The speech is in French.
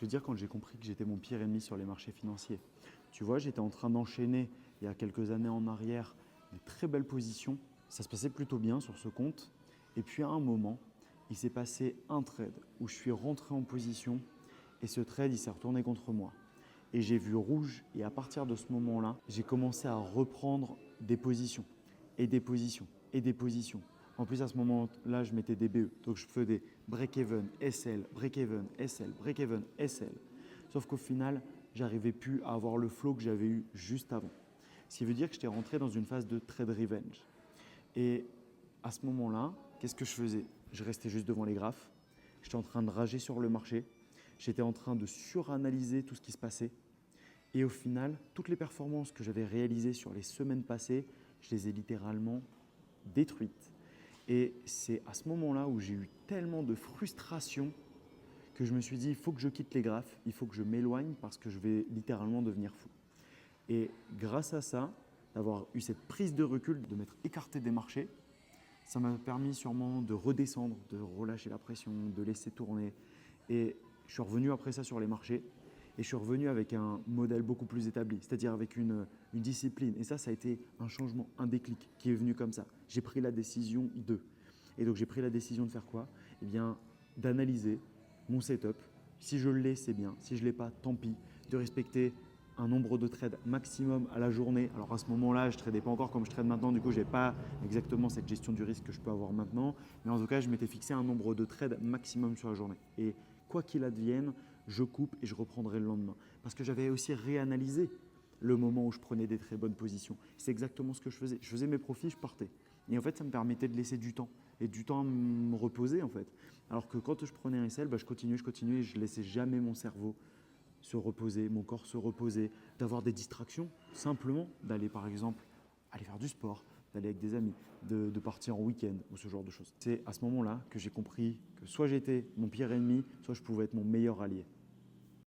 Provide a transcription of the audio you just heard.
Je veux dire, quand j'ai compris que j'étais mon pire ennemi sur les marchés financiers. Tu vois, j'étais en train d'enchaîner il y a quelques années en arrière des très belles positions. Ça se passait plutôt bien sur ce compte. Et puis à un moment, il s'est passé un trade où je suis rentré en position et ce trade, il s'est retourné contre moi. Et j'ai vu rouge et à partir de ce moment-là, j'ai commencé à reprendre des positions et des positions et des positions. En plus, à ce moment-là, je mettais des BE. Donc, je faisais des break-even, SL, break-even, SL, break-even, SL. Sauf qu'au final, j'arrivais plus à avoir le flow que j'avais eu juste avant. Ce qui veut dire que j'étais rentré dans une phase de trade revenge. Et à ce moment-là, qu'est-ce que je faisais? Je restais juste devant les graphes. J'étais en train de rager sur le marché. J'étais en train de suranalyser tout ce qui se passait. Et au final, toutes les performances que j'avais réalisées sur les semaines passées, je les ai littéralement détruites. Et c'est à ce moment-là où j'ai eu tellement de frustration que je me suis dit, il faut que je quitte les graphes, il faut que je m'éloigne parce que je vais littéralement devenir fou. Et grâce à ça, d'avoir eu cette prise de recul, de m'être écarté des marchés, ça m'a permis sûrement de redescendre, de relâcher la pression, de laisser tourner. Et je suis revenu après ça sur les marchés et je suis revenu avec un modèle beaucoup plus établi, c'est-à-dire avec une discipline. Et ça a été un changement, un déclic qui est venu comme ça. J'ai pris la décision de. Et donc j'ai pris la décision de faire quoi? Eh bien, d'analyser mon setup. Si je l'ai, c'est bien. Si je ne l'ai pas, tant pis. De respecter un nombre de trades maximum à la journée. Alors à ce moment-là, je ne tradais pas encore comme je trade maintenant, du coup, je n'ai pas exactement cette gestion du risque que je peux avoir maintenant. Mais en tout cas, je m'étais fixé un nombre de trades maximum sur la journée. Et quoi qu'il advienne, je coupe et je reprendrai le lendemain. Parce que j'avais aussi réanalysé le moment où je prenais des très bonnes positions. C'est exactement ce que je faisais. Je faisais mes profits, je partais. Et en fait, ça me permettait de laisser du temps et du temps à me reposer en fait. Alors que quand je prenais un SL, je continuais et je ne laissais jamais mon cerveau se reposer, mon corps se reposer, d'avoir des distractions, simplement d'aller par exemple aller faire du sport, d'aller avec des amis, de partir en week-end ou ce genre de choses. C'est à ce moment-là que j'ai compris que soit j'étais mon pire ennemi, soit je pouvais être mon meilleur allié.